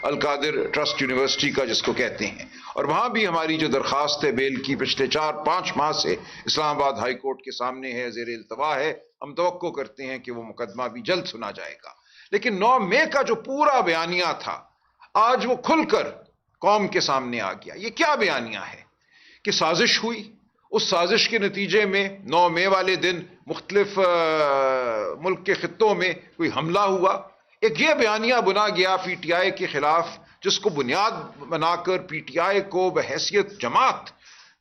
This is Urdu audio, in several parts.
القادر ٹرسٹ یونیورسٹی کا جس کو کہتے ہیں، اور وہاں بھی ہماری جو درخواست ہے بیل کی پچھلے 4-5 ماہ سے اسلام آباد ہائی کورٹ کے سامنے ہے، زیر التوا ہے. ہم توقع کرتے ہیں کہ وہ مقدمہ بھی جلد سنا جائے گا. لیکن 9 مئی کا جو پورا بیانیہ تھا آج وہ کھل کر قوم کے سامنے آ گیا. یہ کیا بیانیہ ہے کہ سازش ہوئی، اس سازش کے نتیجے میں 9 مئی والے دن مختلف ملک کے خطوں میں کوئی حملہ ہوا. ایک یہ بیانیہ بنا گیا پی ٹی آئی کے خلاف جس کو بنیاد بنا کر پی ٹی آئی کو بحیثیت جماعت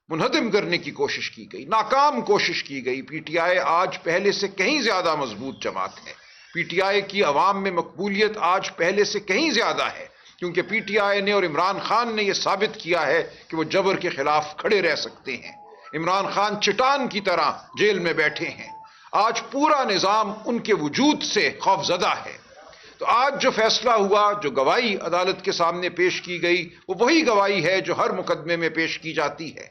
منہدم کرنے کی کوشش کی گئی، ناکام کوشش کی گئی. پی ٹی آئی آج پہلے سے کہیں زیادہ مضبوط جماعت ہے. پی ٹی آئی کی عوام میں مقبولیت آج پہلے سے کہیں زیادہ ہے، کیونکہ پی ٹی آئی نے اور عمران خان نے یہ ثابت کیا ہے کہ وہ جبر کے خلاف کھڑے رہ سکتے ہیں. عمران خان چٹان کی طرح جیل میں بیٹھے ہیں. آج پورا نظام ان کے وجود سے خوفزدہ ہے. تو آج جو فیصلہ ہوا، جو گواہی عدالت کے سامنے پیش کی گئی، وہ وہی گواہی ہے جو ہر مقدمے میں پیش کی جاتی ہے.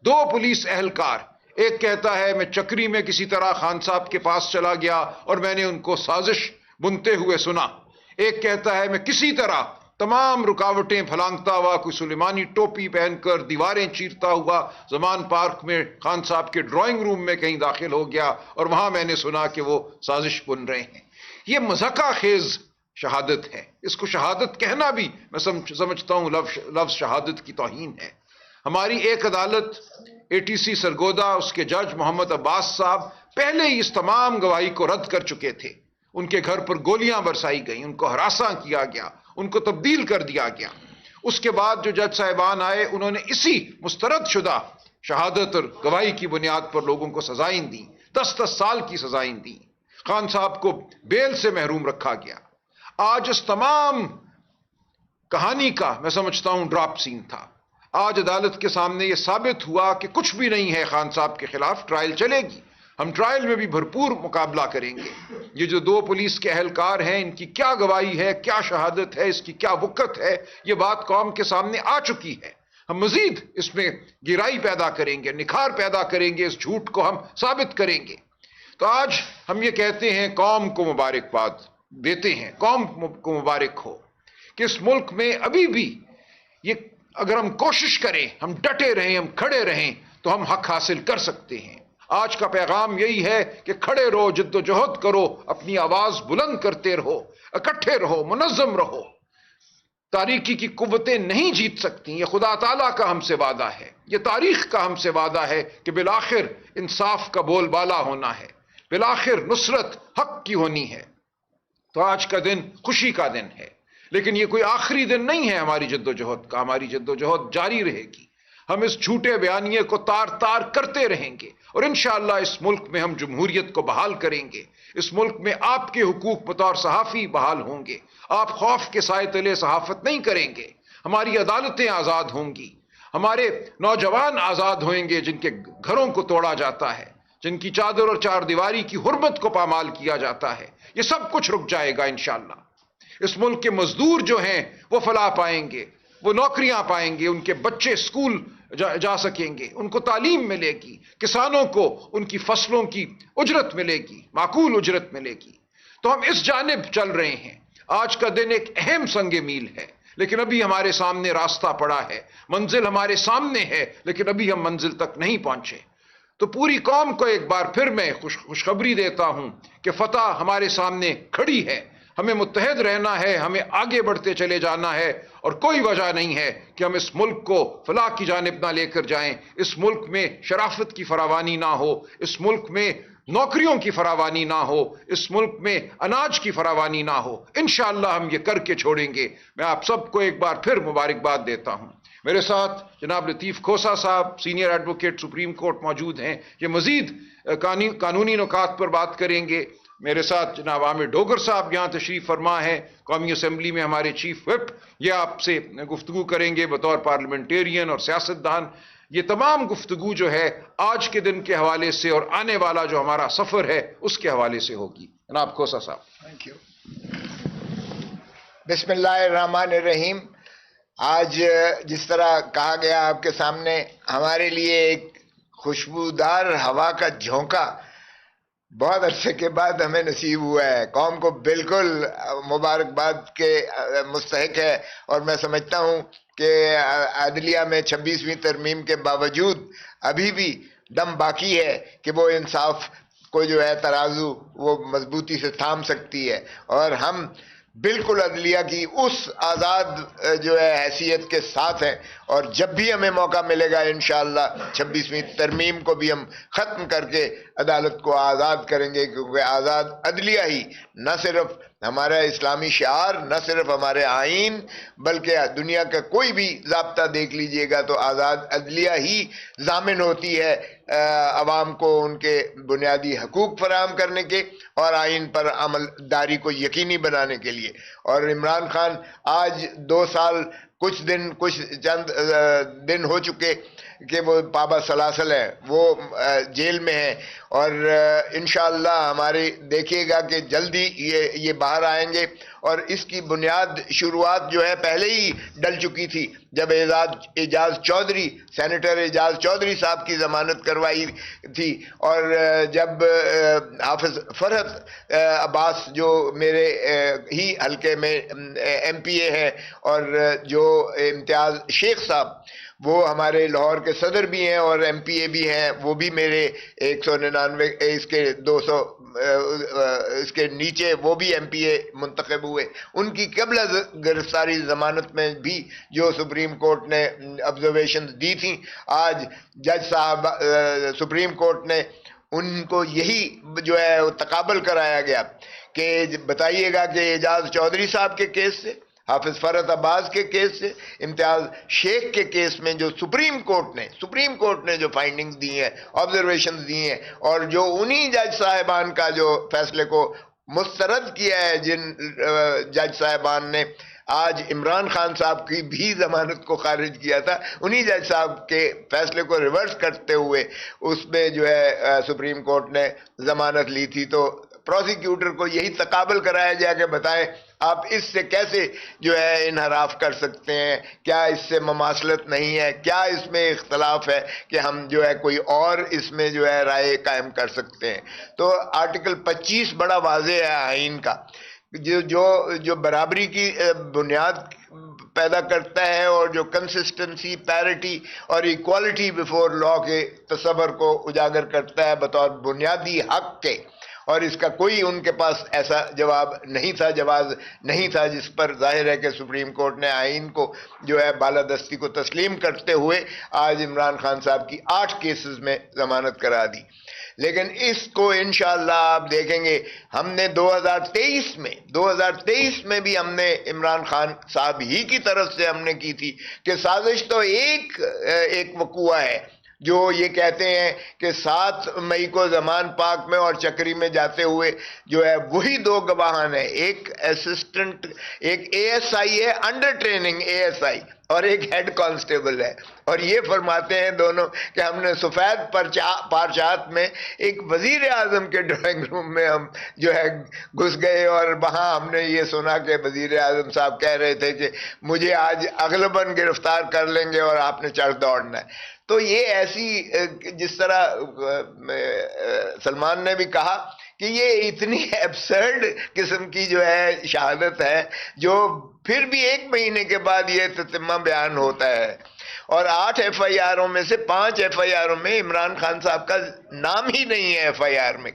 2 پولیس اہلکار، ایک کہتا ہے میں چکری میں کسی طرح خان صاحب کے پاس چلا گیا اور میں نے ان کو سازش بنتے ہوئے سنا. ایک کہتا ہے میں کسی طرح تمام رکاوٹیں پھلانگتا ہوا کوئی سلیمانی ٹوپی پہن کر دیواریں چیرتا ہوا زمان پارک میں خان صاحب کے ڈرائنگ روم میں کہیں داخل ہو گیا اور وہاں میں نے سنا کہ وہ سازش بن رہے ہیں. یہ مضحکہ خیز شہادت ہے. اس کو شہادت کہنا بھی میں سمجھتا ہوں لفظ شہادت کی توہین ہے. ہماری ایک عدالت اے ٹی سی سرگودا، اس کے جج محمد عباس صاحب پہلے ہی اس تمام گواہی کو رد کر چکے تھے. ان کے گھر پر گولیاں برسائی گئیں، ان کو ہراساں کیا گیا، ان کو تبدیل کر دیا گیا. اس کے بعد جو جج صاحبان آئے انہوں نے اسی مسترد شدہ شہادت اور گواہی کی بنیاد پر لوگوں کو سزائیں دیں، 10 سال کی سزائیں دیں. خان صاحب کو بیل سے محروم رکھا گیا. آج اس تمام کہانی کا میں سمجھتا ہوں ڈراپ سین تھا. آج عدالت کے سامنے یہ ثابت ہوا کہ کچھ بھی نہیں ہے خان صاحب کے خلاف. ٹرائل چلے گی، ہم ٹرائل میں بھی بھرپور مقابلہ کریں گے. یہ جو 2 پولیس کے اہلکار ہیں، ان کی کیا گواہی ہے، کیا شہادت ہے، اس کی کیا وقت ہے، یہ بات قوم کے سامنے آ چکی ہے. ہم مزید اس میں گہرائی پیدا کریں گے، نکھار پیدا کریں گے، اس جھوٹ کو ہم ثابت کریں گے. تو آج ہم یہ کہتے ہیں، قوم کو مبارکباد دیتے ہیں، قوم کو مبارک ہو کہ اس ملک میں ابھی بھی یہ اگر ہم کوشش کریں، ہم ڈٹے رہیں، ہم کھڑے رہیں تو ہم حق حاصل کر سکتے ہیں. آج کا پیغام یہی ہے کہ کھڑے رہو، جد و جہد کرو، اپنی آواز بلند کرتے رہو، اکٹھے رہو، منظم رہو. تاریکی کی قوتیں نہیں جیت سکتی. یہ خدا تعالیٰ کا ہم سے وعدہ ہے، یہ تاریخ کا ہم سے وعدہ ہے کہ بالآخر انصاف کا بول بالا ہونا ہے، بالآخر نصرت حق کی ہونی ہے. تو آج کا دن خوشی کا دن ہے، لیکن یہ کوئی آخری دن نہیں ہے ہماری جد و جہد کا. ہماری جد و جہد جاری رہے گی. ہم اس جھوٹے بیانیے کو تار تار کرتے رہیں گے اور انشاءاللہ اس ملک میں ہم جمہوریت کو بحال کریں گے. اس ملک میں آپ کے حقوق بطور صحافی بحال ہوں گے. آپ خوف کے سائے تلے صحافت نہیں کریں گے. ہماری عدالتیں آزاد ہوں گی. ہمارے نوجوان آزاد ہوئیں گے جن کے گھروں کو توڑا جاتا ہے، جن کی چادر اور چار دیواری کی حرمت کو پامال کیا جاتا ہے. یہ سب کچھ رک جائے گا انشاءاللہ. اس ملک کے مزدور جو ہیں وہ فلاح پائیں گے، وہ نوکریاں پائیں گے، ان کے بچے اسکول جا سکیں گے، ان کو تعلیم ملے گی. کسانوں کو ان کی فصلوں کی اجرت ملے گی، معقول اجرت ملے گی. تو ہم اس جانب چل رہے ہیں. آج کا دن ایک اہم سنگ میل ہے، لیکن ابھی ہمارے سامنے راستہ پڑا ہے. منزل ہمارے سامنے ہے لیکن ابھی ہم منزل تک نہیں پہنچے. تو پوری قوم کو ایک بار پھر میں خوشخبری دیتا ہوں کہ فتح ہمارے سامنے کھڑی ہے. ہمیں متحد رہنا ہے، ہمیں آگے بڑھتے چلے جانا ہے، اور کوئی وجہ نہیں ہے کہ ہم اس ملک کو فلاح کی جانب نہ لے کر جائیں. اس ملک میں شرافت کی فراوانی نہ ہو، اس ملک میں نوکریوں کی فراوانی نہ ہو، اس ملک میں اناج کی فراوانی نہ ہو. انشاءاللہ ہم یہ کر کے چھوڑیں گے. میں آپ سب کو ایک بار پھر مبارکباد دیتا ہوں. میرے ساتھ جناب لطیف کھوسہ صاحب سینئر ایڈوکیٹ سپریم کورٹ موجود ہیں، یہ مزید قانونی نکات پر بات کریں گے. میرے ساتھ جناب عامر ڈوگر صاحب یہاں تشریف فرما ہے، قومی اسمبلی میں ہمارے چیف وپ، یہ آپ سے گفتگو کریں گے بطور پارلیمنٹیرین اور سیاستدان. یہ تمام گفتگو جو ہے آج کے دن کے حوالے سے اور آنے والا جو ہمارا سفر ہے اس کے حوالے سے ہوگی. جناب کھوسہ صاحب. Thank you. بسم اللہ الرحمن الرحیم. آج جس طرح کہا گیا آپ کے سامنے، ہمارے لیے ایک خوشبودار ہوا کا جھونکا بہت عرصے کے بعد ہمیں نصیب ہوا ہے. قوم کو بالکل مبارکباد کے مستحق ہے. اور میں سمجھتا ہوں کہ عدلیہ میں 26ویں ترمیم کے باوجود ابھی بھی دم باقی ہے کہ وہ انصاف کو جو ہے ترازو وہ مضبوطی سے تھام سکتی ہے. اور ہم بالکل عدلیہ کی اس آزاد جو ہے حیثیت کے ساتھ ہیں. اور جب بھی ہمیں موقع ملے گا انشاءاللہ 26ویں ترمیم کو بھی ہم ختم کر کے عدالت کو آزاد کریں گے, کیونکہ آزاد عدلیہ ہی نہ صرف ہمارا اسلامی شعار, نہ صرف ہمارے آئین, بلکہ دنیا کا کوئی بھی ضابطہ دیکھ لیجئے گا تو آزاد عدلیہ ہی ضامن ہوتی ہے عوام کو ان کے بنیادی حقوق فراہم کرنے کے اور آئین پر عمل داری کو یقینی بنانے کے لیے. اور عمران خان آج 2 سال کچھ چند دن ہو چکے کہ وہ پابا سلاسل ہیں, وہ جیل میں ہیں. اور انشاءاللہ ہماری دیکھیے گا کہ جلدی یہ باہر آئیں گے. اور اس کی بنیاد شروعات جو ہے پہلے ہی ڈل چکی تھی جب اعجاز چودھری, سینیٹر اعجاز چودھری صاحب کی ضمانت کروائی تھی, اور جب حافظ فرحت عباس جو میرے ہی حلقے میں ایم پی اے ہیں, اور جو امتیاز شیخ صاحب وہ ہمارے لاہور کے صدر بھی ہیں اور ایم پی اے بھی ہیں, وہ بھی میرے 199 اس کے 200 اس کے نیچے وہ بھی ایم پی اے منتخب ہوئے. ان کی قبل گرفتاری ضمانت میں بھی جو سپریم کورٹ نے آبزرویشن دی تھیں, آج جج صاحب سپریم کورٹ نے ان کو یہی جو ہے تقابل کرایا گیا کہ بتائیے گا کہ اعجاز چودھری صاحب کے کیس سے, حافظ فرحت عباس کے کیس سے, امتیاز شیخ کے کیس میں جو سپریم کورٹ نے جو فائنڈنگز دی ہیں, آبزرویشنز دی ہیں, اور جو انہی جج صاحبان کا جو فیصلے کو مسترد کیا ہے, جن جج صاحبان نے آج عمران خان صاحب کی بھی ضمانت کو خارج کیا تھا, انہی جج صاحب کے فیصلے کو ریورس کرتے ہوئے اس میں جو ہے سپریم کورٹ نے ضمانت لی تھی. تو پروسیکیوٹر کو یہی تقابل کرایا جائے کہ بتائیں آپ اس سے کیسے جو ہے انحراف کر سکتے ہیں, کیا اس سے مماثلت نہیں ہے, کیا اس میں اختلاف ہے کہ ہم جو ہے کوئی اور اس میں جو ہے رائے قائم کر سکتے ہیں. تو آرٹیکل 25 بڑا واضح ہے آئین کا, جو برابری کی بنیاد پیدا کرتا ہے اور جو کنسسٹنسی, پیرٹی اور ایکوالٹی بیفور لا کے تصور کو اجاگر کرتا ہے بطور بنیادی حق کے. اور اس کا کوئی ان کے پاس ایسا جواب نہیں تھا, جواز نہیں تھا, جس پر ظاہر ہے کہ سپریم کورٹ نے آئین کو جو ہے بالادستی کو تسلیم کرتے ہوئے آج عمران خان صاحب کی 8 کیسز میں ضمانت کرا دی. لیکن اس کو انشاءاللہ آپ دیکھیں گے, ہم نے 2023 میں بھی ہم نے عمران خان صاحب ہی کی طرف سے ہم نے کی تھی کہ سازش تو ایک وقوع ہے جو یہ کہتے ہیں کہ 7 مئی کو زمان پاک میں اور چکری میں جاتے ہوئے جو ہے وہی 2 گواہان ہیں, ایک اسسٹنٹ, ایک اے ایس آئی ہے under training A S I, اور ایک ہیڈ کانسٹیبل ہے, اور یہ فرماتے ہیں دونوں کہ ہم نے سفید پارچات میں ایک وزیر اعظم کے ڈرائنگ روم میں ہم جو ہے گھس گئے, اور وہاں ہم نے یہ سنا کہ وزیر اعظم صاحب کہہ رہے تھے کہ مجھے آج اغلباً گرفتار کر لیں گے اور آپ نے چڑھ دوڑنا ہے. تو یہ ایسی, جس طرح سلمان نے بھی کہا کہ یہ اتنی ایبسرڈ قسم کی جو ہے شہادت ہے جو پھر بھی 1 مہینے کے بعد یہ تتمہ بیان ہوتا ہے. اور 8 ایف آئی آروں میں سے 5 ایف آئی آروں میں عمران خان صاحب کا نام ہی نہیں ہے ایف آئی آر میں.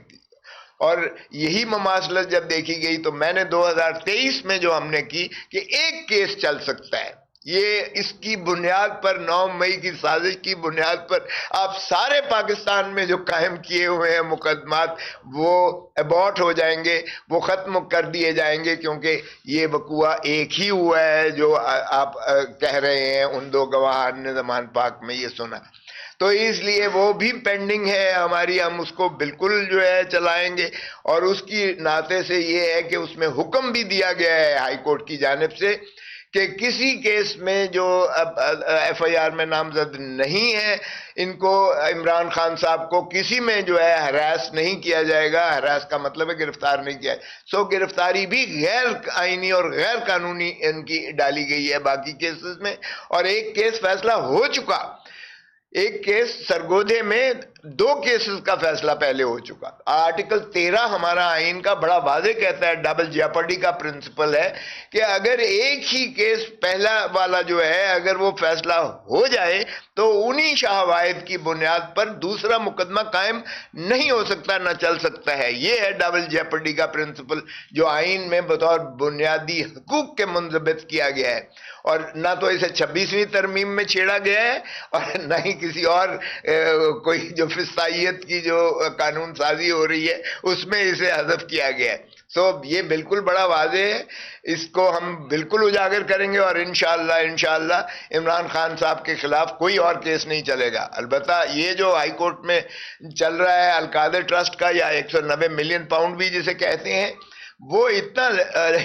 اور یہی مماثلت جب دیکھی گئی تو میں نے 2023 میں جو ہم نے کی کہ ایک کیس چل سکتا ہے, یہ اس کی بنیاد پر 9 مئی کی سازش کی بنیاد پر آپ سارے پاکستان میں جو قائم کیے ہوئے ہیں مقدمات وہ ابورٹ ہو جائیں گے, وہ ختم کر دیے جائیں گے, کیونکہ یہ وقوع ایک ہی ہوا ہے جو آپ کہہ رہے ہیں ان 2 گواہان نے زمان پاک میں یہ سنا. تو اس لیے وہ بھی پینڈنگ ہے ہماری, ہم اس کو بالکل جو ہے چلائیں گے. اور اس کی ناطے سے یہ ہے کہ اس میں حکم بھی دیا گیا ہے ہائی کورٹ کی جانب سے کہ کسی کیس میں جو ایف آئی آر میں نامزد نہیں ہے ان کو, عمران خان صاحب کو کسی میں جو ہے ہراس نہیں کیا جائے گا. ہراس کا مطلب ہے گرفتار نہیں کیا ہے. سو گرفتاری بھی غیر آئینی اور غیر قانونی ان کی ڈالی گئی ہے باقی کیسز میں. اور ایک کیس فیصلہ ہو چکا, ایک کیس سرگودھے میں 2 کیسز کا فیصلہ پہلے ہو چکا. آرٹیکل 13 ہمارا آئین کا بڑا واضح کہتا ہے, ڈبل جیپرڈی کا پرنسپل ہے کہ اگر ایک ہی کیس پہلا والا جو ہے اگر وہ فیصلہ ہو جائے تو انہی شواہد کی بنیاد پر دوسرا مقدمہ قائم نہیں ہو سکتا, نہ چل سکتا ہے. یہ ہے ڈبل جیپرڈی کا پرنسپل جو آئین میں بطور بنیادی حقوق کے منضبط کیا گیا ہے, اور نہ تو اسے 26ویں ترمیم میں چھیڑا گیا ہے اور نہ ہی کسی اور کوئی جو فسطائیت کی جو قانون سازی ہو رہی ہے اس میں اسے حذف کیا گیا ہے. یہ بالکل بڑا واضح ہے, اس کو ہم بالکل اجاگر کریں گے اور انشاءاللہ عمران خان صاحب کے خلاف کوئی اور کیس نہیں چلے گا. البتہ یہ جو ہائی کورٹ میں چل رہا ہے القادر ٹرسٹ کا, یا 190 ملین پاؤنڈ بھی جسے کہتے ہیں, وہ اتنا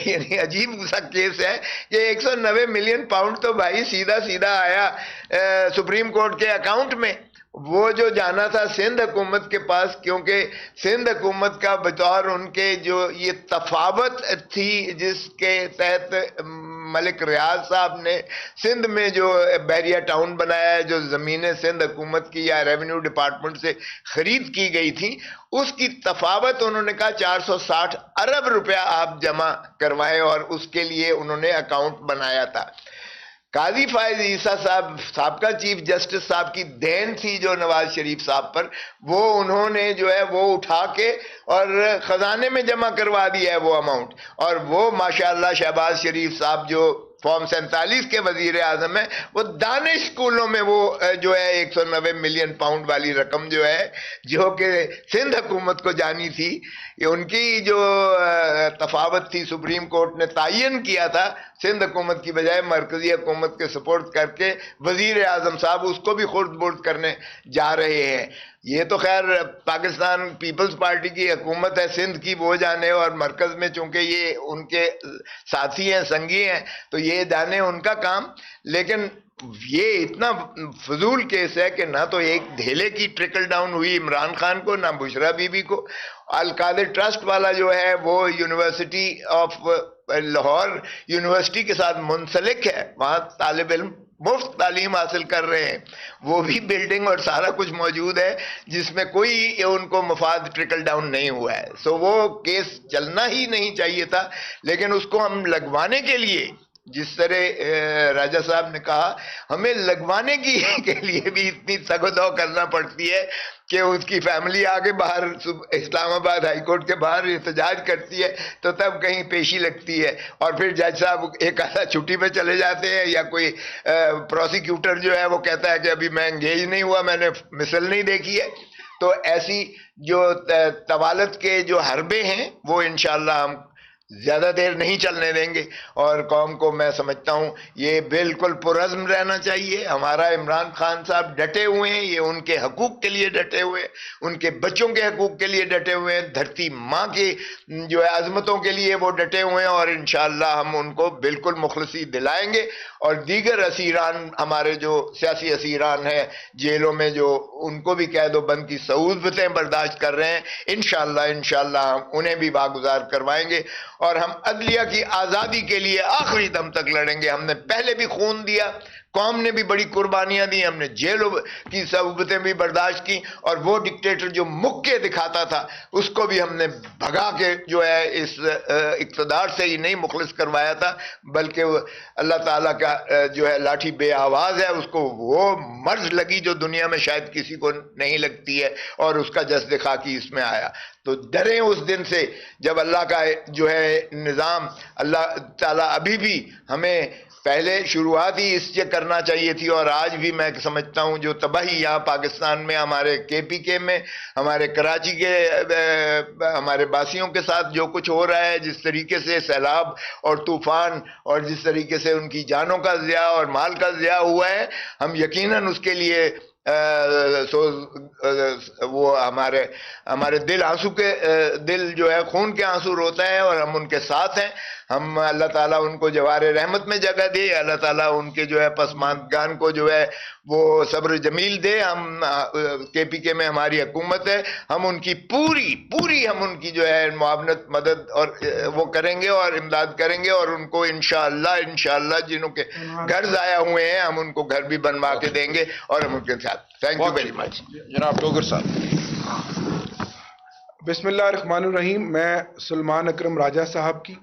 یعنی عجیب سا کیس ہے کہ 190 ملین پاؤنڈ تو بھائی سیدھا سیدھا آیا سپریم کورٹ کے اکاؤنٹ میں. وہ جو جانا تھا سندھ حکومت کے پاس, کیونکہ سندھ حکومت کا بطور ان کے جو یہ تفاوت تھی جس کے تحت ملک ریاض صاحب نے سندھ میں جو بیریا ٹاؤن بنایا ہے, جو زمینیں سندھ حکومت کی یا ریونیو ڈپارٹمنٹ سے خرید کی گئی تھی, اس کی تفاوت انہوں نے کہا 460 ارب روپیہ آپ جمع کروائیں, اور اس کے لیے انہوں نے اکاؤنٹ بنایا تھا. قاضی فائز عیسیٰ صاحب سابقہ چیف جسٹس صاحب کی دین تھی جو نواز شریف صاحب پر, وہ انہوں نے جو ہے وہ اٹھا کے اور خزانے میں جمع کروا دیا ہے وہ اماؤنٹ. اور وہ ماشاءاللہ شہباز شریف صاحب جو فارم 47 کے وزیر اعظم ہے, وہ دانش اسکولوں میں وہ جو ہے 190 ملین پاؤنڈ والی رقم جو ہے جو کہ سندھ حکومت کو جانی تھی, یہ ان کی جو تفاوت تھی سپریم کورٹ نے تعین کیا تھا سندھ حکومت کی بجائے مرکزی حکومت کے سپورٹ کر کے وزیر اعظم صاحب اس کو بھی خرد برد کرنے جا رہے ہیں. یہ تو خیر پاکستان پیپلز پارٹی کی حکومت ہے سندھ کی, وہ جانے, اور مرکز میں چونکہ یہ ان کے ساتھی ہیں سنگی ہیں تو یہ جانے ان کا کام. لیکن یہ اتنا فضول کیس ہے کہ نہ تو ایک دھیلے کی ٹرکل ڈاؤن ہوئی عمران خان کو, نہ بشرا بی بی کو. القادر ٹرسٹ والا جو ہے وہ یونیورسٹی آف لاہور یونیورسٹی کے ساتھ منسلک ہے, وہاں طالب علم مفت تعلیم حاصل کر رہے ہیں, وہ بھی بلڈنگ اور سارا کچھ موجود ہے جس میں کوئی ان کو مفاد ٹرکل ڈاؤن نہیں ہوا ہے. وہ کیس چلنا ہی نہیں چاہیے تھا, لیکن اس کو ہم لگوانے کے لیے جس طرح راجہ صاحب نے کہا ہمیں لگوانے کے لیے بھی اتنی تگ و دو کرنا پڑتی ہے کہ اس کی فیملی آگے باہر اسلام آباد ہائی کورٹ کے باہر احتجاج کرتی ہے تو تب کہیں پیشی لگتی ہے, اور پھر جج صاحب ایک آدھا چھٹی پہ چلے جاتے ہیں, یا کوئی پروسیکیوٹر جو ہے وہ کہتا ہے کہ ابھی میں انگیج نہیں ہوا, میں نے مثل نہیں دیکھی ہے. تو ایسی جو طوالت کے جو حربے ہیں وہ انشاءاللہ ہم زیادہ دیر نہیں چلنے دیں گے, اور قوم کو میں سمجھتا ہوں یہ بالکل پرعزم رہنا چاہیے. ہمارا عمران خان صاحب ڈٹے ہوئے ہیں, یہ ان کے حقوق کے لیے ڈٹے ہوئے ہیں, ان کے بچوں کے حقوق کے لیے ڈٹے ہوئے ہیں, دھرتی ماں کی جو ہے عظمتوں کے لیے وہ ڈٹے ہوئے ہیں, اور انشاءاللہ ہم ان کو بالکل مخلصی دلائیں گے. اور دیگر اسیران ہمارے جو سیاسی اسیران ہیں جیلوں میں, جو ان کو بھی قید و بند کی صعوبتیں برداشت کر رہے ہیں, انشاءاللہ ہم انہیں بھی باگزار کروائیں گے, اور ہم عدلیہ کی آزادی کے لیے آخری دم تک لڑیں گے. ہم نے پہلے بھی خون دیا, قوم نے بھی بڑی قربانیاں دی, ہم نے جیلوں کی صعوبتیں بھی برداشت کی, اور وہ ڈکٹیٹر جو مکے دکھاتا تھا اس کو بھی ہم نے بھگا کے جو ہے اس اقتدار سے ہی نہیں مخلص کروایا تھا, بلکہ اللہ تعالیٰ کا جو ہے لاٹھی بے آواز ہے, اس کو وہ مرض لگی جو دنیا میں شاید کسی کو نہیں لگتی ہے, اور اس کا جسد خاکی اس میں آیا. تو ڈریں اس دن سے جب اللہ کا جو ہے نظام, اللہ تعالیٰ ابھی بھی ہمیں پہلے شروعات ہی اس سے کرنا چاہیے تھی, اور آج بھی میں سمجھتا ہوں جو تباہی یہاں پاکستان میں ہمارے KPK میں, ہمارے کراچی کے ہمارے باسیوں کے ساتھ جو کچھ ہو رہا ہے, جس طریقے سے سیلاب اور طوفان اور جس طریقے سے ان کی جانوں کا ضیاع اور مال کا ضیاع ہوا ہے, ہم یقیناً اس کے لیے وہ ہمارے دل آنسو کے دل جو ہے خون کے آنسو روتا ہے, اور ہم ان کے ساتھ ہیں. ہم اللہ تعالیٰ ان کو جوار رحمت میں جگہ دے، اللہ تعالیٰ ان کے جو ہے پسماندگان کو جو ہے وہ صبر جمیل دے. ہم کے پی کے میں ہماری حکومت ہے، ہم ان کی پوری ہم ان کی جو ہے معاونت مدد اور وہ کریں گے اور امداد کریں گے، اور ان کو انشاءاللہ جنہوں کے گھر ضائع ہوئے ہیں ہم ان کو گھر بھی بنوا کے دیں گے، اور ہم ان کے ساتھ. Thank you very much. جناب ڈوگر صاحب. بسم اللہ الرحمن الرحیم. میں سلمان اکرم راجہ صاحب کی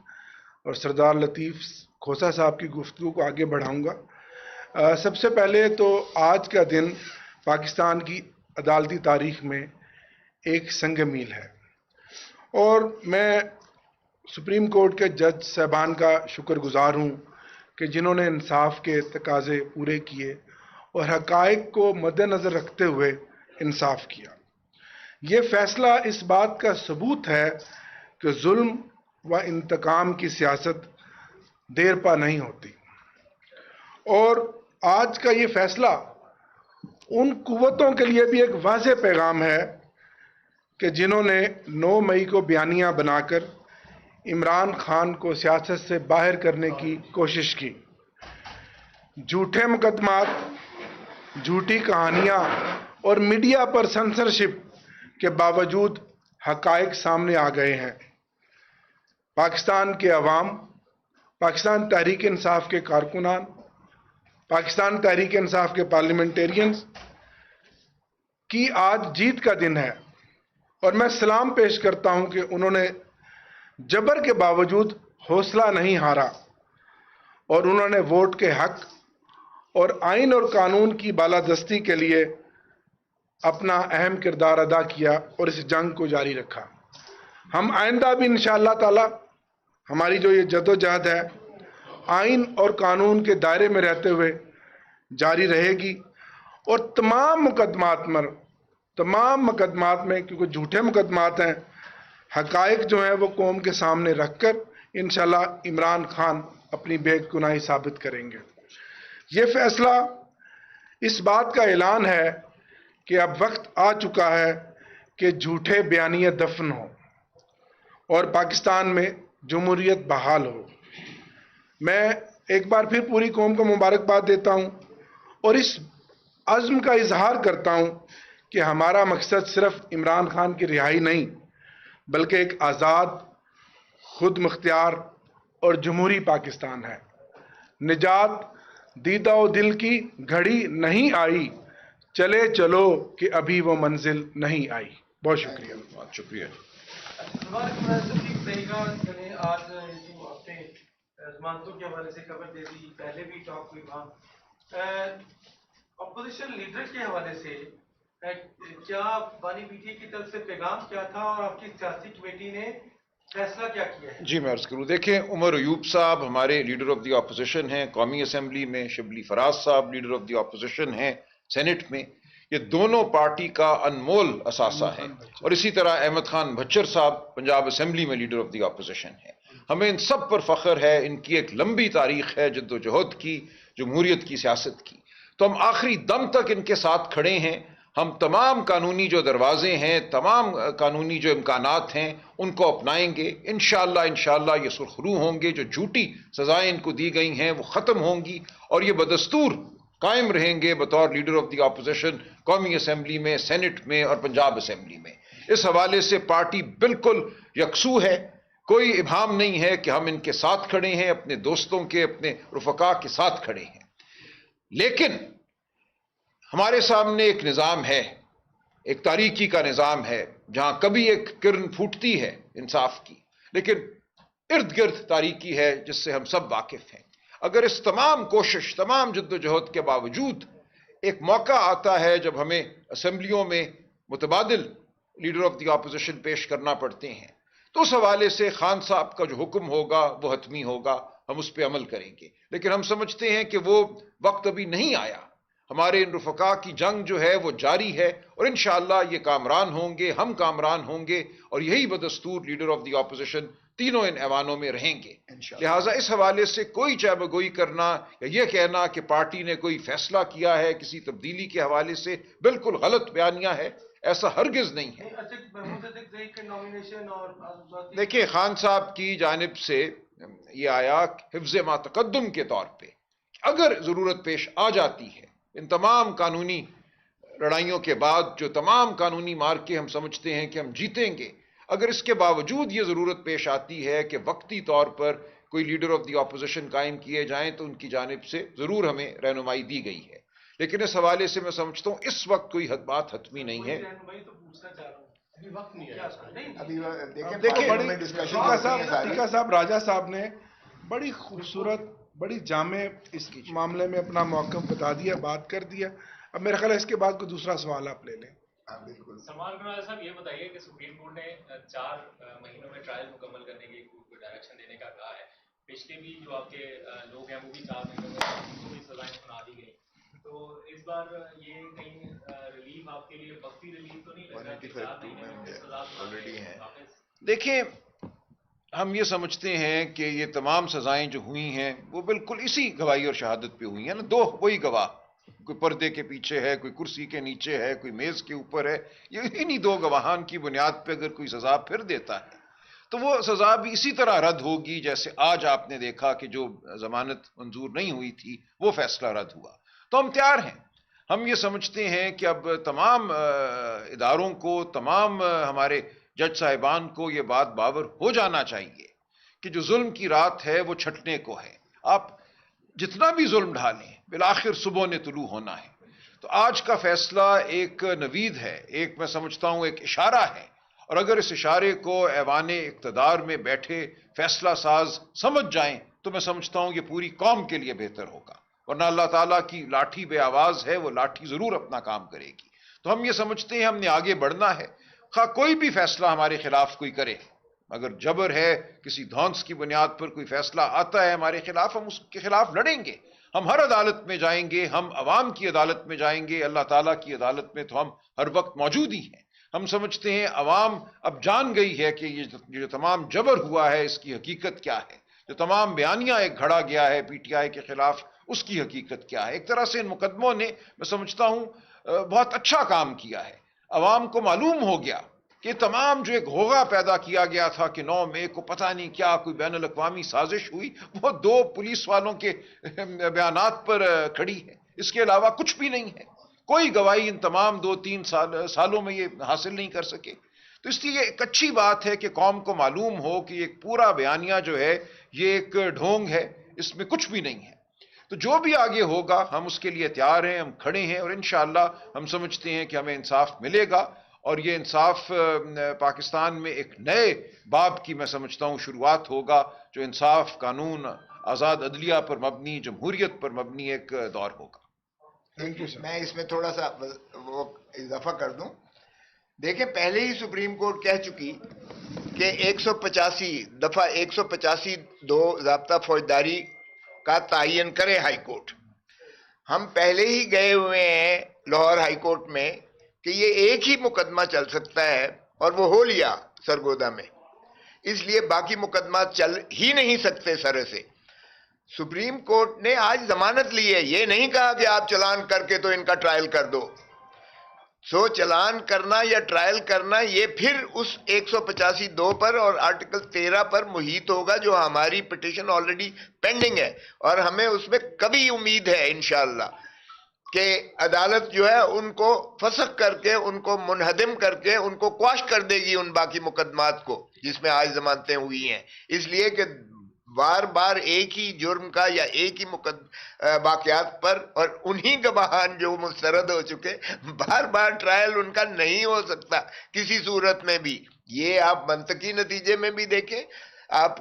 اور سردار لطیف کھوسا صاحب کی گفتگو کو آگے بڑھاؤں گا. سب سے پہلے تو آج کا دن پاکستان کی عدالتی تاریخ میں ایک سنگ میل ہے، اور میں سپریم کورٹ کے جج صاحبان کا شکر گزار ہوں کہ جنہوں نے انصاف کے تقاضے پورے کیے اور حقائق کو مد نظر رکھتے ہوئے انصاف کیا. یہ فیصلہ اس بات کا ثبوت ہے کہ ظلم و انتقام کی سیاست دیر پا نہیں ہوتی، اور آج کا یہ فیصلہ ان قوتوں کے لیے بھی ایک واضح پیغام ہے کہ جنہوں نے 9 مئی کو بیانیہ بنا کر عمران خان کو سیاست سے باہر کرنے کی کوشش کی. جھوٹے مقدمات، جھوٹی کہانیاں اور میڈیا پر سنسرشپ کے باوجود حقائق سامنے آ گئے ہیں. پاکستان کے عوام، پاکستان تحریک انصاف کے کارکنان، پاکستان تحریک انصاف کے پارلیمنٹیرینز کی آج جیت کا دن ہے، اور میں سلام پیش کرتا ہوں کہ انہوں نے جبر کے باوجود حوصلہ نہیں ہارا، اور انہوں نے ووٹ کے حق اور آئین اور قانون کی بالادستی کے لیے اپنا اہم کردار ادا کیا اور اس جنگ کو جاری رکھا. ہم آئندہ بھی انشاءاللہ تعالی ہماری جو یہ جدوجہد ہے آئین اور قانون کے دائرے میں رہتے ہوئے جاری رہے گی، اور تمام مقدمات میں کیونکہ جھوٹے مقدمات ہیں، حقائق جو ہیں وہ قوم کے سامنے رکھ کر انشاءاللہ عمران خان اپنی بے گناہی ثابت کریں گے. یہ فیصلہ اس بات کا اعلان ہے کہ اب وقت آ چکا ہے کہ جھوٹے بیانیے دفن ہوں اور پاکستان میں جمہوریت بحال ہو. میں ایک بار پھر پوری قوم کو مبارکباد دیتا ہوں اور اس عزم کا اظہار کرتا ہوں کہ ہمارا مقصد صرف عمران خان کی رہائی نہیں، بلکہ ایک آزاد، خود مختار اور جمہوری پاکستان ہے. نجات دیدہ و دل کی گھڑی نہیں آئی، چلے چلو کہ ابھی وہ منزل نہیں آئی. بہت شکریہ. بہت شکریہ. آج آپ نے ضمانتوں کے حوالے سے خبر دے دی، پہلے بھی ٹاک ہوئی وہاں اپوزیشن لیڈر کے حوالے سے کیا بانی پی ٹی اے کی طرف سے پیغام کیا تھا اور آپ کی سیاسی کمیٹی نے فیصلہ کیا کیا ہے؟ جی میں عرض کروں. دیکھیں، عمر ایوب صاحب ہمارے لیڈر آف دی اپوزیشن ہیں قومی اسمبلی میں، شبلی فراز صاحب لیڈر آف دی اپوزیشن ہیں سینٹ میں. یہ دونوں پارٹی کا انمول اثاثہ ہے، اور اسی طرح احمد خان بھچر صاحب پنجاب اسمبلی میں لیڈر آف دی اپوزیشن ہیں. ہمیں ان سب پر فخر ہے، ان کی ایک لمبی تاریخ ہے جد و جہد کی، جمہوریت کی سیاست کی. تو ہم آخری دم تک ان کے ساتھ کھڑے ہیں. ہم تمام قانونی جو دروازے ہیں، تمام قانونی جو امکانات ہیں ان کو اپنائیں گے. انشاءاللہ یہ سرخرو ہوں گے. جو جھوٹی سزائیں ان کو دی گئی ہیں وہ ختم ہوں گی، اور یہ بدستور قائم رہیں گے بطور لیڈر آف دی اپوزیشن قومی اسمبلی میں، سینٹ میں اور پنجاب اسمبلی میں. اس حوالے سے پارٹی بالکل یکسو ہے. کوئی ابہام نہیں ہے کہ ہم ان کے ساتھ کھڑے ہیں، اپنے دوستوں کے، اپنے رفقا کے ساتھ کھڑے ہیں. لیکن ہمارے سامنے ایک نظام ہے، ایک تاریکی کا نظام ہے، جہاں کبھی ایک کرن پھوٹتی ہے انصاف کی، لیکن ارد گرد تاریکی ہے جس سے ہم سب واقف ہیں. اگر اس تمام کوشش، تمام جد و جہد کے باوجود ایک موقع آتا ہے جب ہمیں اسمبلیوں میں متبادل لیڈر آف دی اپوزیشن پیش کرنا پڑتے ہیں، تو اس حوالے سے خان صاحب کا جو حکم ہوگا وہ حتمی ہوگا، ہم اس پہ عمل کریں گے. لیکن ہم سمجھتے ہیں کہ وہ وقت ابھی نہیں آیا. ہمارے ان رفقا کی جنگ جو ہے وہ جاری ہے، اور انشاءاللہ یہ کامران ہوں گے، ہم کامران ہوں گے، اور یہی بدستور لیڈر آف دی اپوزیشن تینوں ان ایوانوں میں رہیں گے. لہٰذا اس حوالے سے کوئی چہ بگوئی کرنا یا یہ کہنا کہ پارٹی نے کوئی فیصلہ کیا ہے کسی تبدیلی کے حوالے سے، بالکل غلط بیانیہ ہے. ایسا ہرگز نہیں ہے. دیکھیں، خان صاحب کی جانب سے یہ آیا حفظ ما تقدم کے طور پہ، اگر ضرورت پیش آ جاتی ہے ان تمام قانونی لڑائیوں کے بعد، جو تمام قانونی مارکے ہم سمجھتے ہیں کہ ہم جیتیں گے، اگر اس کے باوجود یہ ضرورت پیش آتی ہے کہ وقتی طور پر کوئی لیڈر آف دی اپوزیشن قائم کیے جائیں تو ان کی جانب سے ضرور ہمیں رہنمائی دی گئی ہے، لیکن اس حوالے سے میں سمجھتا ہوں اس وقت کوئی بات حتمی نہیں ہے۔ رہنمائی تو پوچھنا چاہ رہا ہوں، ابھی وقت نہیں ہے، ابھی دیکھیں دیکھیں پارلیمنٹ میں ڈسکشن ہوتی ہیں ساری۔ ٹیکا صاحب، راجہ صاحب نے بڑی خوبصورت، بڑی جامع اس معاملے میں اپنا موقف بتا دیا، بات کر دیا۔ اب میرا خیال ہے اس کے بعد کوئی دوسرا سوال آپ لے لیں۔ ہاں بالکل۔ سلمان راجہ صاحب یہ بتائیے کہ سپریم کورٹ نے 4 مہینوں میں ٹرائل مکمل کرنے کی ڈائریکشن دینے کا کہا ہے، پچھلے بھی جو آپ کے لوگ ہیں وہ بھی 4 مہینوں میں ان کو بھی سزائیں سنا دی گئی، تو اس بار یہ کہیں ریلیف آپ کے لیے وقتی ریلیف تو نہیں لگ رہا کہ 4 مہینے میں سزا آلریڈی ہیں۔ دیکھیں، ہم یہ سمجھتے ہیں کہ یہ تمام سزائیں جو ہوئی ہیں وہ بالکل اسی گواہی اور شہادت پہ ہوئی ہیں نا، دو وہی گواہ، کوئی پردے کے پیچھے ہے، کوئی کرسی کے نیچے ہے، کوئی میز کے اوپر ہے، یہ انہی 2 گواہان کی بنیاد پہ اگر کوئی سزا پھر دیتا ہے تو وہ سزا بھی اسی طرح رد ہوگی جیسے آج آپ نے دیکھا کہ جو ضمانت منظور نہیں ہوئی تھی وہ فیصلہ رد ہوا۔ تو ہم تیار ہیں، ہم یہ سمجھتے ہیں کہ اب تمام اداروں کو، تمام ہمارے جج صاحبان کو یہ بات باور ہو جانا چاہیے کہ جو ظلم کی رات ہے وہ چھٹنے کو ہے، آپ جتنا بھی ظلم ڈھالیں بالآخر صبح نے طلوع ہونا ہے۔ تو آج کا فیصلہ ایک نوید ہے، ایک میں سمجھتا ہوں ایک اشارہ ہے، اور اگر اس اشارے کو ایوان اقتدار میں بیٹھے فیصلہ ساز سمجھ جائیں تو میں سمجھتا ہوں یہ پوری قوم کے لیے بہتر ہوگا، ورنہ اللہ تعالیٰ کی لاٹھی بے آواز ہے، وہ لاٹھی ضرور اپنا کام کرے گی۔ تو ہم یہ سمجھتے ہیں ہم نے آگے بڑھنا ہے، خواہ کوئی بھی فیصلہ ہمارے خلاف کوئی کرے، اگر جبر ہے، کسی دھونس کی بنیاد پر کوئی فیصلہ آتا ہے ہمارے خلاف، ہم اس کے خلاف لڑیں گے، ہم ہر عدالت میں جائیں گے، ہم عوام کی عدالت میں جائیں گے، اللہ تعالیٰ کی عدالت میں تو ہم ہر وقت موجود ہی ہیں۔ ہم سمجھتے ہیں عوام اب جان گئی ہے کہ یہ جو تمام جبر ہوا ہے اس کی حقیقت کیا ہے، جو تمام بیانیہ ایک گھڑا گیا ہے پی ٹی آئی کے خلاف اس کی حقیقت کیا ہے۔ ایک طرح سے ان مقدموں نے میں سمجھتا ہوں بہت اچھا کام کیا ہے، عوام کو معلوم ہو گیا کہ تمام جو ایک غوغا پیدا کیا گیا تھا کہ 9 مئی کو پتہ نہیں کیا کوئی بین الاقوامی سازش ہوئی، وہ 2 پولیس والوں کے بیانات پر کھڑی ہے، اس کے علاوہ کچھ بھی نہیں ہے، کوئی گواہی ان تمام 2-3 سالوں میں یہ حاصل نہیں کر سکے۔ تو اس لیے ایک اچھی بات ہے کہ قوم کو معلوم ہو کہ ایک پورا بیانیہ جو ہے یہ ایک ڈھونگ ہے، اس میں کچھ بھی نہیں ہے۔ تو جو بھی آگے ہوگا ہم اس کے لیے تیار ہیں، ہم کھڑے ہیں، اور انشاءاللہ ہم سمجھتے ہیں کہ ہمیں انصاف ملے گا، اور یہ انصاف پاکستان میں ایک نئے باب کی میں سمجھتا ہوں شروعات ہوگا، جو انصاف، قانون، آزاد عدلیہ پر مبنی، جمہوریت پر مبنی ایک دور ہوگا۔ Thank you sir. میں اس میں تھوڑا سا وہ اضافہ کر دوں۔ دیکھیں، پہلے ہی سپریم کورٹ کہہ چکی کہ 185 185(2) ضابطہ فوجداری کا تعین کرے ہائی کورٹ۔ ہم پہلے ہی گئے ہوئے ہیں لاہور ہائی کورٹ میں کہ یہ ایک ہی مقدمہ چل سکتا ہے، اور وہ ہو لیا سرگودا میں، اس لیے باقی مقدمات چل ہی نہیں سکتے سرے سے۔ سپریم کورٹ نے آج ضمانت لی ہے، یہ نہیں کہا کہ آپ چلان کر کے تو ان کا ٹرائل کر دو۔ سو چلان کرنا یا ٹرائل کرنا یہ پھر اس 185(2) پر اور آرٹیکل 13 پر محیط ہوگا، جو ہماری پٹیشن آلریڈی پینڈنگ ہے، اور ہمیں اس میں کبھی امید ہے انشاءاللہ کہ عدالت جو ہے ان کو فسخ کر کے، ان کو منہدم کر کے، ان کو قواش کر دے گی ان باقی مقدمات کو جس میں آج ضمانتیں ہوئی ہیں، اس لیے کہ بار بار ایک ہی جرم کا یا ایک ہی واقعات پر اور انہی گواہان جو مسترد ہو چکے، بار بار ٹرائل ان کا نہیں ہو سکتا کسی صورت میں بھی۔ یہ آپ منطقی نتیجے میں بھی دیکھیں، آپ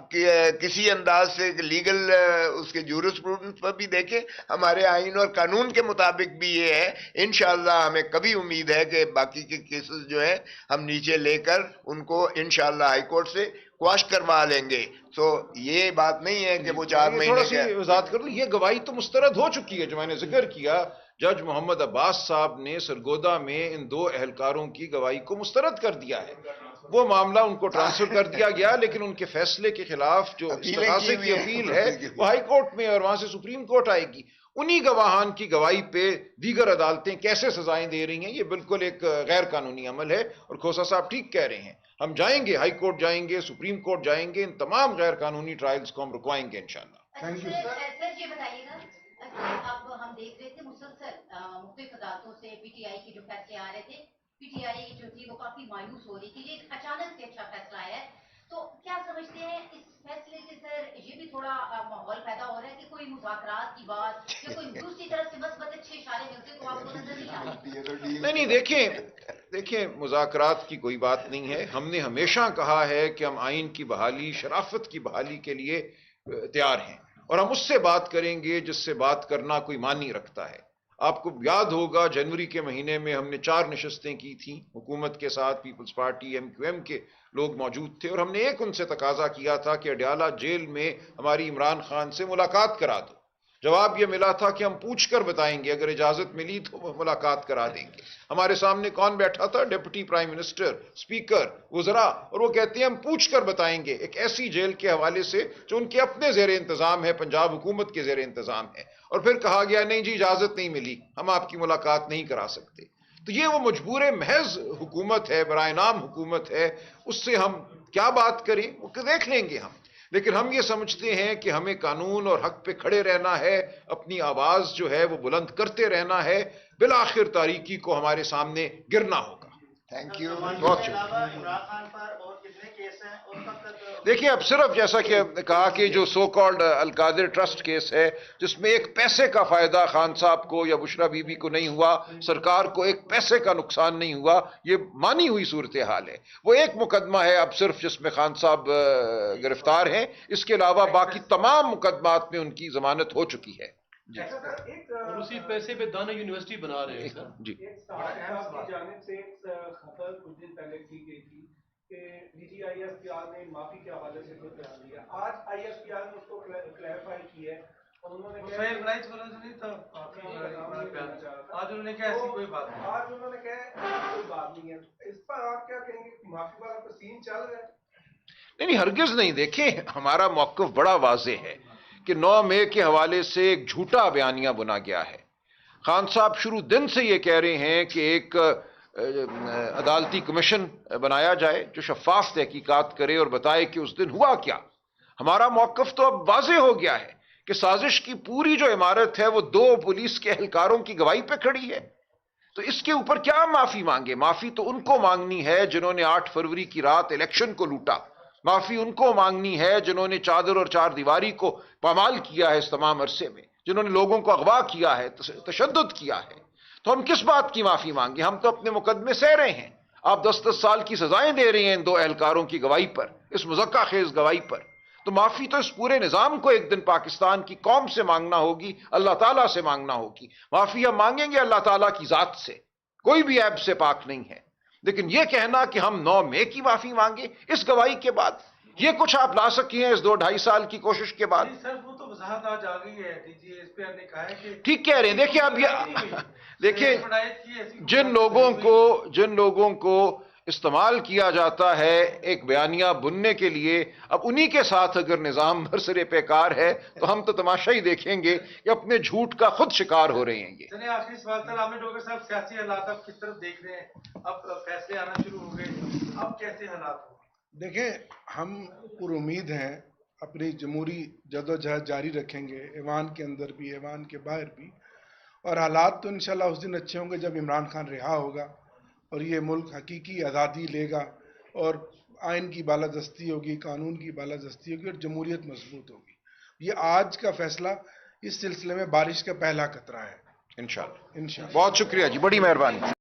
کسی انداز سے لیگل اس کے جورسپروڈنس پر بھی دیکھیں، ہمارے آئین اور قانون کے مطابق بھی یہ ہے۔ انشاءاللہ ہمیں کبھی امید ہے کہ باقی کے کیسز جو ہیں ہم نیچے لے کر ان کو انشاءاللہ ہائی کورٹ سے قواش کروا لیں گے۔ سو یہ بات نہیں ہے کہ وہ 4 مہینے تھوڑا سی وضاحت کر دوں، یہ گواہی تو مسترد ہو چکی ہے، جو میں نے ذکر کیا، جج محمد عباس صاحب نے سرگودا میں ان 2 اہلکاروں کی گواہی کو مسترد کر دیا ہے۔ وہ معاملہ ان کو ٹرانسفر کر دیا گیا، لیکن ان کے فیصلے کے خلاف جو اپیلیں استغاثے کی کی ہوئی ہیں۔ اپیل ہے وہ ہائی کورٹ میں اور وہاں سے سپریم کورٹ آئے گی۔ انہی گواہان کی گواہی پہ دیگر عدالتیں کیسے سزائیں دے رہی ہیں، یہ بالکل ایک غیر قانونی عمل ہے، اور کھوسا صاحب ٹھیک کہہ رہے ہیں۔ ہم جائیں گے، ہائی کورٹ جائیں گے، سپریم کورٹ جائیں گے، ان تمام غیر قانونی ٹرائلز کو ہم رکوائیں گے انشاءاللہ۔ تھینک یو سر یہ بتائیے گا، اب ہم دیکھ رہے تھے مسلسل مختلف عدالتوں سے پی ٹی آئی کے جو فیصلے آ رہے تھے، پی ٹی آئی جو تھی وہ کافی مایوس ہو رہی تھی، یہ اچانک سے اچھا فیصلہ آیا ہے، تو کیا سمجھتے ہیں اس فیصلے سے سر یہ بھی تھوڑا ماحول پیدا ہو رہا ہے کہ کوئی مذاکرات کی بات یا کوئی دوسری طرف سے بس اچھے اشارے ملتے تو آپ کو نظر نہیں آ رہے؟ نہیں دیکھیں مذاکرات کی کوئی بات نہیں ہے۔ ہم نے ہمیشہ کہا ہے کہ ہم آئین کی بحالی، شرافت کی بحالی کے لیے تیار ہیں، اور ہم اس سے بات کریں گے جس سے بات کرنا کوئی معنی رکھتا ہے۔ آپ کو یاد ہوگا جنوری کے مہینے میں ہم نے 4 نشستیں کی تھیں حکومت کے ساتھ، Peoples Party, M Q M کے لوگ موجود تھے، اور ہم نے ایک ان سے تقاضا کیا تھا کہ اڈیالہ جیل میں ہماری عمران خان سے ملاقات کرا دو۔ جواب یہ ملا تھا کہ ہم پوچھ کر بتائیں گے، اگر اجازت ملی تو وہ ملاقات کرا دیں گے۔ ہمارے سامنے کون بیٹھا تھا؟ ڈپٹی پرائم منسٹر، اسپیکر، وزراء، اور وہ کہتے ہیں ہم پوچھ کر بتائیں گے، ایک ایسی جیل کے حوالے سے جو ان کے اپنے زیر انتظام ہے، پنجاب حکومت کے زیر انتظام ہے، اور پھر کہا گیا نہیں جی اجازت نہیں ملی، ہم آپ کی ملاقات نہیں کرا سکتے۔ تو یہ وہ مجبور محض حکومت ہے، برائے نام حکومت ہے، اس سے ہم کیا بات کریں وہ دیکھ لیں گے ہم، لیکن ہم یہ سمجھتے ہیں کہ ہمیں قانون اور حق پہ کھڑے رہنا ہے، اپنی آواز جو ہے وہ بلند کرتے رہنا ہے، بالآخر تاریکی کو ہمارے سامنے گرنا ہوگا۔ Thank you. بہت شکریہ۔ دیکھیں اب صرف جیسا کہ کہا کہ جو سو کالڈ القادر ٹرسٹ کیس ہے، جس میں ایک پیسے کا فائدہ خان صاحب کو یا بشرا بی بی کو نہیں ہوا، سرکار کو ایک پیسے کا نقصان نہیں ہوا، یہ مانی ہوئی صورتحال ہے۔ وہ ایک مقدمہ ہے اب صرف جس میں خان صاحب گرفتار ہیں، اس کے علاوہ باقی تمام مقدمات میں ان کی ضمانت ہو چکی ہے۔ جی اور اسی پیسے پہ دانا یونیورسٹی بنا رہے ہیں سر۔ جی کی جانب سے ایک خبر کچھ دن پہلے کی گئی تھی کہ D G I S P R نے معافی کے حوالے سے کوئی بیان دیا، آج آئی ایس پی آر نے اس کو کلیریفائی کی ہے، اور انہوں نے آج انہوں نے کہا ایسی کوئی بات نہیں، آج انہوں نے کہا کوئی بات نہیں ہے، اس پر آپ کیا کہیں گے؟ معافی والا تو سین چل رہا ہے؟ نہیں ہرگز نہیں۔ دیکھیں ہمارا موقف بڑا واضح ہے کہ 9 مئی کے حوالے سے ایک جھوٹا بیانیہ بنا گیا ہے۔ خان صاحب شروع دن سے یہ کہہ رہے ہیں کہ ایک عدالتی کمیشن بنایا جائے جو شفاف تحقیقات کرے اور بتائے کہ اس دن ہوا کیا۔ ہمارا موقف تو اب واضح ہو گیا ہے کہ سازش کی پوری جو عمارت ہے وہ 2 پولیس کے اہلکاروں کی گواہی پہ کھڑی ہے، تو اس کے اوپر کیا معافی مانگے؟ معافی تو ان کو مانگنی ہے جنہوں نے 8 فروری کی رات الیکشن کو لوٹا، معافی ان کو مانگنی ہے جنہوں نے چادر اور 4 دیواری کو پامال کیا ہے اس تمام عرصے میں، جنہوں نے لوگوں کو اغوا کیا ہے، تشدد کیا ہے۔ تو ہم کس بات کی معافی مانگیں؟ ہم تو اپنے مقدمے سہ رہے ہیں۔ آپ 10-10 سال کی سزائیں دے رہے ہیں ان 2 اہلکاروں کی گواہی پر، اس مذکّر خیز گواہی پر، تو معافی تو اس پورے نظام کو ایک دن پاکستان کی قوم سے مانگنا ہوگی، اللہ تعالیٰ سے مانگنا ہوگی۔ معافی ہم مانگیں گے اللہ تعالیٰ کی ذات سے، کوئی بھی عیب سے پاک نہیں ہے، لیکن یہ کہنا کہ ہم 9 مئی کی معافی مانگیں اس گواہی کے بعد، یہ کچھ آپ لا سکے ہیں اس 2-2.5 سال کی کوشش کے بعد؟ سر وہ تو وضاحت آج آ گئی ہے، D G S P R نے کہا ہے کہ ٹھیک کہہ رہے ہیں۔ دیکھیں اب یہ دیکھیں جن لوگوں کو استعمال کیا جاتا ہے ایک بیانیہ بننے کے لیے، اب انہی کے ساتھ اگر نظام برسرے پیکار ہے تو ہم تو تماشا ہی دیکھیں گے کہ اپنے جھوٹ کا خود شکار ہو رہے ہیں یہ۔ چلیں آخری سوال سر، عامر ڈوگر صاحب، سیاسی حالات اب کس طرف دیکھ رہے ہیں؟ اب فیصلے آنا شروع ہو گئے، اب کیسے حالات ہوں؟ دیکھیں ہم پر امید ہیں، اپنی جمہوری جدوجہد جاری رکھیں گے، ایوان کے اندر بھی ایوان کے باہر بھی، اور حالات تو انشاءاللہ اس دن اچھے ہوں گے جب عمران خان رہا ہوگا اور یہ ملک حقیقی آزادی لے گا، اور آئین کی بالادستی ہوگی، قانون کی بالادستی ہوگی، اور جمہوریت مضبوط ہوگی۔ یہ آج کا فیصلہ اس سلسلے میں بارش کا پہلا قطرہ ہے انشاءاللہ۔ انشاءاللہ۔ بہت شکریہ جی، بڑی مہربانی۔